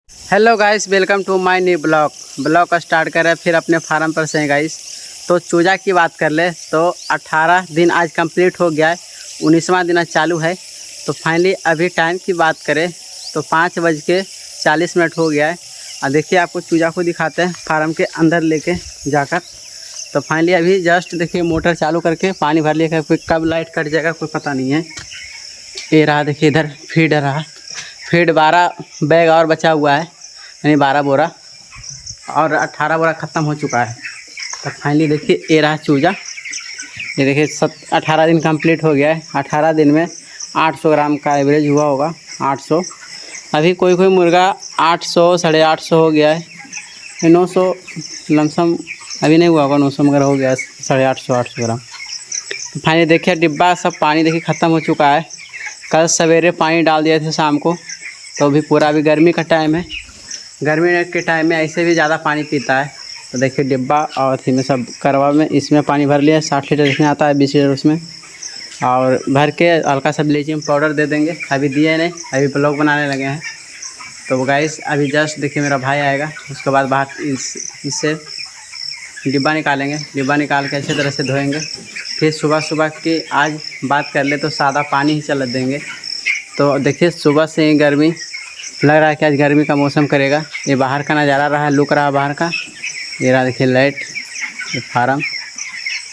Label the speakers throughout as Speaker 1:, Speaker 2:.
Speaker 1: Hello guys, welcome to my new blog का start कर रहे हैं फिर अपने फार्म पर से गाइस। तो चूजा की बात कर ले तो 18 दिन आज कंप्लीट हो गया है, 19वां दिन आज चालू है। तो फाइनली अभी टाइम की बात करें तो 5:40 हो गया है। और देखिए आपको चूजा को दिखाते हैं फार्म के अंदर लेके जाकर। तो फाइनली अभी जस्ट देखिए मोटर चालू करके पानी भर लिया, कोई कब लाइट कट जाएगा कोई पता नहीं है। ये रहा देखिए, इधर फीड रहा, फीड 12 बैग और बचा हुआ है, यानी 12 बोरा, और 18 बोरा ख़त्म हो चुका है। तो फाइनली देखिए ये रहा चूजा। ये देखिए 18 दिन कंप्लीट हो गया है। 18 दिन में 800 ग्राम का एवरेज हुआ होगा, 800। अभी कोई कोई मुर्गा 800 850 हो गया है, 900 लमसम अभी नहीं हुआ होगा, 900 मगर हो गया है 850 800 ग्राम। तो फाइनली देखिए डिब्बा सब पानी देखिए ख़त्म हो चुका है। कल सवेरे पानी डाल दिए थे शाम को, तो अभी पूरा अभी गर्मी का टाइम है, गर्मी के टाइम में ऐसे भी ज़्यादा पानी पीता है। तो देखिए डिब्बा और थी में सब करवा में इसमें पानी भर लिया, 60 लीटर इसमें आता है, 20 लीटर उसमें, और भर के हल्का सा ब्लीचिंग पाउडर दे देंगे। अभी दिए नहीं, अभी ब्लॉग बनाने लगे हैं। तो गाइस अभी जस्ट देखिए मेरा भाई आएगा, उसके बाद बाहर इससे डिब्बा निकालेंगे, डिब्बा निकाल के अच्छे तरह से धोएंगे। फिर सुबह की आज बात कर ले तो सादा पानी ही चल देंगे। तो देखिए सुबह से ही गर्मी लग रहा है कि आज गर्मी का मौसम करेगा। ये बाहर का नज़ारा रहा, लुक रहा बाहर का। ये रहा देखिए लाइट, ये फार्म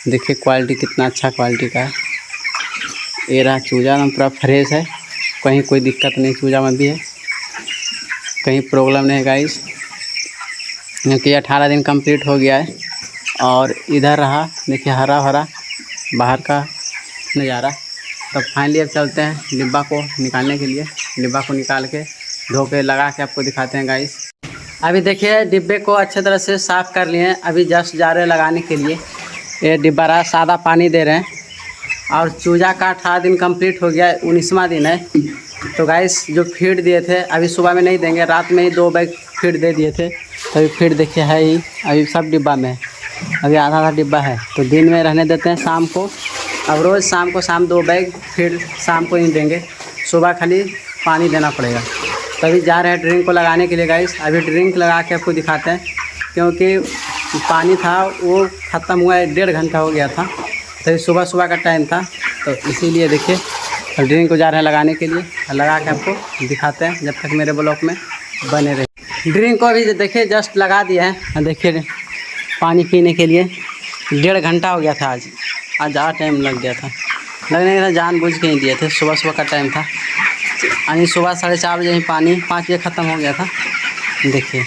Speaker 1: देखिए क्वालिटी कितना अच्छा क्वालिटी का है। ये रहा चूजा ना पूरा फ्रेश है, कहीं कोई दिक्कत नहीं चूजा में भी है, कहीं प्रॉब्लम नहीं है गाइस, क्योंकि 18 दिन कंप्लीट हो गया है। और इधर रहा देखिए हरा भरा बाहर का नज़ारा। तो फाइनली अब चलते हैं डिब्बा को निकालने के लिए। डिब्बा को निकाल के धो के लगा के आपको दिखाते हैं गाइस। अभी देखिए डिब्बे को अच्छे तरह से साफ़ कर लिए हैं, अभी जस्ट जा रहे हैं लगाने के लिए। ये डिब्बा रहा, सादा पानी दे रहे हैं। और चूजा का 18 दिन कंप्लीट हो गया है, 19वां दिन है। तो गाइस जो फीड दिए थे अभी सुबह में नहीं देंगे, रात में ही 2 बैग फीड दे दिए थे। तो अभी फीड देखिए है ही, अभी सब डिब्बा में है, अभी आधा डिब्बा है। तो दिन में रहने देते हैं, शाम को अब रोज़ शाम 2 बैग फिर शाम को ही देंगे, सुबह खाली पानी देना पड़ेगा। तभी जा रहे हैं ड्रिंक को लगाने के लिए गाइस। अभी ड्रिंक लगा के आपको दिखाते हैं, क्योंकि पानी था वो ख़त्म हुआ है, 1.5 घंटा हो गया था। तभी सुबह का टाइम था, तो इसीलिए देखिए ड्रिंक को जा रहे हैं लगाने के लिए। लगा के आपको दिखाते हैं, जब तक मेरे ब्लॉग में बने रहे। ड्रिंक को अभी देखिए जस्ट लगा दिया है, देखिए पानी पीने के लिए 1.5 घंटा हो गया था। आज ज़्यादा टाइम लग गया था, लगने का जानबूझ के नहीं दिए थे। सुबह का टाइम था, यानी सुबह 4:30 बजे ही पानी 5 बजे ख़त्म हो गया था। देखिए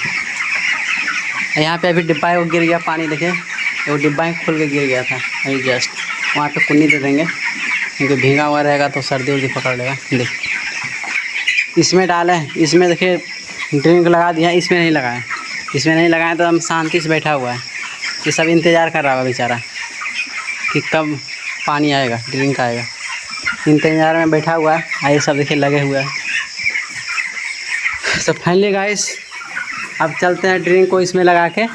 Speaker 1: यहाँ पे अभी डिब्बा वो गिर गया पानी, देखिए वो डिब्बा ही खुल के गिर गया था अभी जस्ट। वहाँ पे कुन्नी दे देंगे, क्योंकि भीगा हुआ रहेगा तो सर्दी उर्दी पकड़ लेगा। देखिए इसमें डालें, इसमें देखिए ड्रिंक लगा दिया, इसमें नहीं लगाएं, इसमें नहीं लगाएं तो हम शांति से बैठा हुआ है। ये सब इंतज़ार कर रहा होगा बेचारा कि कब पानी आएगा, ड्रिंक आएगा, इंतज़ार में बैठा हुआ है। ये सब देखिए लगे हुए हैं। तो फाइनली गाइस अब चलते हैं ड्रिंक को इसमें लगा के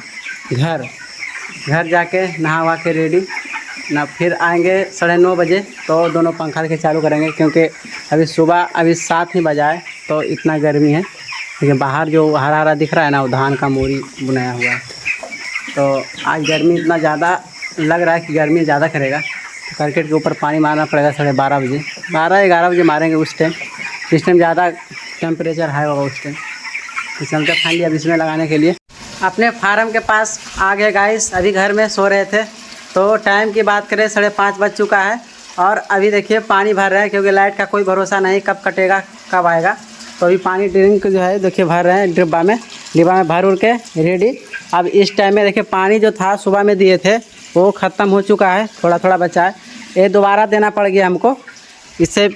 Speaker 1: घर जाके नहा वहा के रेडी ना, फिर आएंगे 9:30 बजे तो दोनों पंखा के चालू करेंगे, क्योंकि अभी सुबह अभी 7 ही बजा है तो इतना गर्मी है। क्योंकि बाहर जो हरा हरा दिख रहा है ना, वो धान का मूरी बुनाया हुआ है। तो आज गर्मी इतना ज़्यादा लग रहा है कि गर्मी ज़्यादा करेगा, तो क्रिकेट के ऊपर पानी मारना पड़ेगा 12:30 बजे, 12-11 बजे मारेंगे उस टाइम। इस टाइम ज़्यादा टेम्परेचर हाई होगा उस टाइम। तो चलते फाइनली अब इसमें लगाने के लिए अपने फार्म के पास आ गए गाइस। अभी घर में सो रहे थे, तो टाइम की बात करें 5:30 बज चुका है। और अभी देखिए पानी भर रहे हैं, क्योंकि लाइट का कोई भरोसा नहीं, कब कटेगा कब आएगा। तो अभी पानी ड्रिंक जो है देखिए भर रहे हैं डिब्बा में भर उड़ के रेडी। अब इस टाइम में देखिए पानी जो था सुबह में दिए थे वो ख़त्म हो चुका है, थोड़ा बचा है। ये दोबारा देना पड़ गया हमको। इससे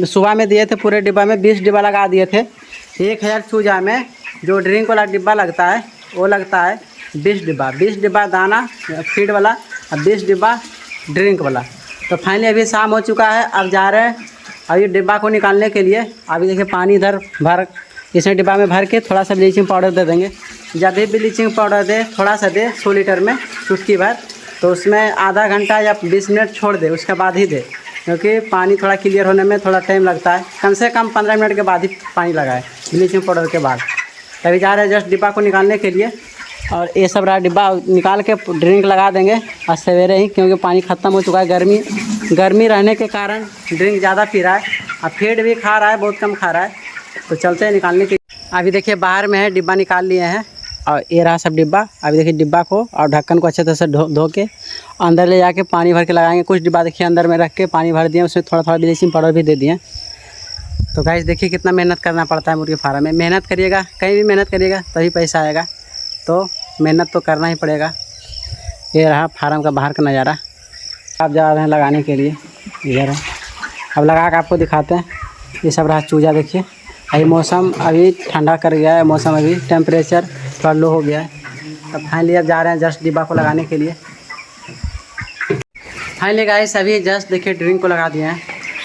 Speaker 1: सुबह में दिए थे पूरे डिब्बा में 20 डिब्बा लगा दिए थे। 1000 चूजा में जो ड्रिंक वाला डिब्बा लगता है वो लगता है 20 डिब्बा दाना फीड वाला और 20 डिब्बा ड्रिंक वाला। तो फाइनली अभी शाम हो चुका है, अब जा रहे हैं अभी डिब्बा को निकालने के लिए। अभी देखिए पानी इधर भर, इसमें डिब्बा में भर के थोड़ा सा ब्लीचिंग पाउडर दे देंगे। जब भी ब्लीचिंग पाउडर दे थोड़ा सा दे, 100 लीटर में चुटकी भर, तो उसमें आधा घंटा या 20 मिनट छोड़ दे, उसके बाद ही दे, क्योंकि पानी थोड़ा क्लियर होने में थोड़ा टाइम लगता है। कम से कम 15 मिनट के बाद ही पानी लगाए ब्लीचिंग पाउडर के बाद। अभी जा रहे हैं जस्ट डिब्बा को निकालने के लिए। और ये सब रहा डिब्बा, निकाल के ड्रिंक लगा देंगे आज सवेरे ही, क्योंकि पानी ख़त्म हो चुका है। गर्मी रहने के कारण ड्रिंक ज़्यादा पी रहा है और फीड भी खा रहा है, बहुत कम खा रहा है। तो चलते हैं निकालने के। अभी देखिए बाहर में है, डिब्बा निकाल लिए हैं और ये रहा सब डिब्बा। अभी देखिए डिब्बा को और ढक्कन को अच्छे तरह से धो के अंदर ले जाके पानी भर के लगाएंगे। कुछ डिब्बा देखिए अंदर में रख के पानी भर दिए, उसमें थोड़ा थोड़ा ब्लीचिंग पाउडर भी दे दिए। तो गाइस देखिए कितना मेहनत करना पड़ता है मुर्गी फार्म में। मेहनत करिएगा, कहीं भी मेहनत करिएगा तभी पैसा आएगा, तो मेहनत तो करना ही पड़ेगा। ये रहा फार्म का बाहर का नज़ारा। आप जा रहे हैं लगाने के लिए, इधर है। अब लगा के आपको दिखाते हैं। ये सब रहा चूजा, देखिए अभी मौसम अभी ठंडा कर गया है, मौसम अभी टेम्परेचर थोड़ा लो हो गया है। अब फाइनली अब जा रहे हैं जस्ट डिब्बा को लगाने के लिए। फाइनली गाइस अभी जस्ट देखिए ड्रिंक को लगा दिए हैं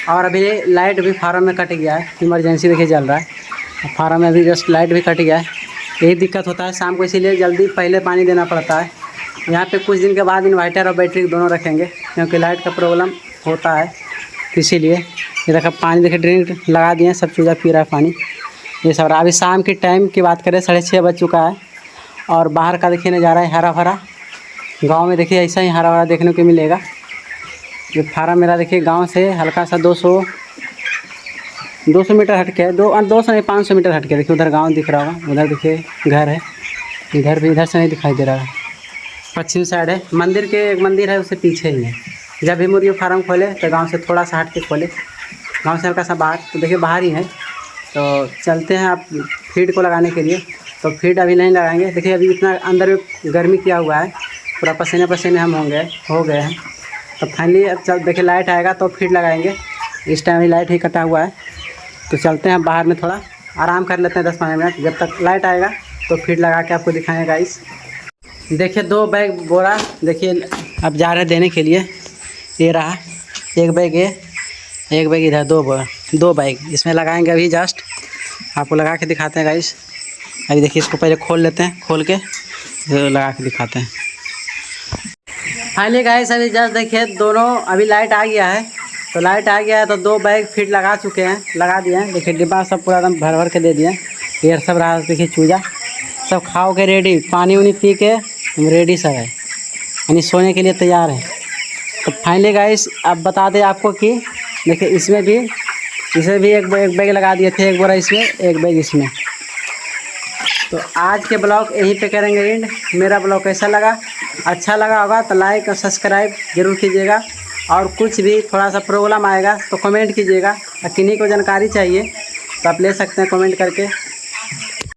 Speaker 1: और अभी लाइट भी फार्म में कट गया है। इमरजेंसी देखिए चल रहा है फार्म में, अभी जस्ट लाइट भी कट गया है। यही दिक्कत होता है शाम को, इसीलिए जल्दी पहले पानी देना पड़ता है। यहाँ पे कुछ दिन के बाद इन्वर्टर और बैटरी दोनों रखेंगे, क्योंकि लाइट का प्रॉब्लम होता है, इसीलिए। ये देखा पानी देखिए ड्रिंक लगा दिए हैं, सब चूजा पी रहा है पानी। ये सब अभी शाम के टाइम की बात करें 6:30 बज चुका है और बाहर का देखिए नज़ारा है हरा भरा। गांव में देखिए ऐसा ही हरा भरा देखने को मिलेगा। ये फार्म मेरा देखिए गांव से हल्का सा 200 मीटर हट के, 200 नहीं 500 मीटर हट के देखिए उधर गाँव दिख रहा होगा। उधर देखिए घर है, इधर भी इधर से नहीं दिखाई दे रहा है। पश्चिम साइड है, मंदिर के एक मंदिर है उससे पीछे ही है। जब भी मुर्गी फार्म खोले तो गांव से थोड़ा सा हट के खोले, गांव से हल्का सा बाहर। तो देखिए बाहर ही है। तो चलते हैं आप फीड को लगाने के लिए। तो फीड अभी नहीं लगाएंगे, देखिए अभी इतना अंदर गर्मी किया हुआ है, पूरा पसीने पसीने हम हो गए हैं। तो फाइनली अब चल देखिए लाइट आएगा तो फीड लगाएंगे। इस टाइम लाइट ही कटा हुआ है, तो चलते हैं बाहर में थोड़ा आराम कर लेते हैं 10-15 मिनट, जब तक लाइट आएगा तो फीड लगा के आपको दिखाएंगे गाइस। देखिए 2 बैग बोरा देखिए अब जा रहे हैं देने के लिए। ये रहा 1 बैग, ये 1 बैग इधर, 2 बैग इसमें लगाएंगे। अभी जस्ट आपको लगा के दिखाते हैं गाइस। अभी देखिए इसको पहले खोल लेते हैं, खोल के लगा के दिखाते हैं। फाइनली गाइस अभी जस्ट देखिए दोनों, अभी लाइट आ गया है। तो लाइट आ गया है तो 2 बैग फीड लगा चुके हैं, लगा दिए हैं। देखिए डिब्बा सब पूरा एकदम भर के दे दिए। ये सब रहा देखिए चूजा, सब खाओ के रेडी, पानी उनी पी के रेडी सब है, यानी सोने के लिए तैयार है। तो फाइनली गाइस अब बता दें आपको कि देखिए इसमें भी एक बैग लगा दिए थे, 1 बोरा इसमें, 1 बैग इसमें। तो आज के ब्लॉग यहीं पे करेंगे एंड। मेरा ब्लॉग कैसा लगा, अच्छा लगा होगा तो लाइक और सब्सक्राइब जरूर कीजिएगा। और कुछ भी थोड़ा सा प्रॉब्लम आएगा तो कमेंट कीजिएगा, और किन्हीं को जानकारी चाहिए तो आप ले सकते हैं कमेंट करके।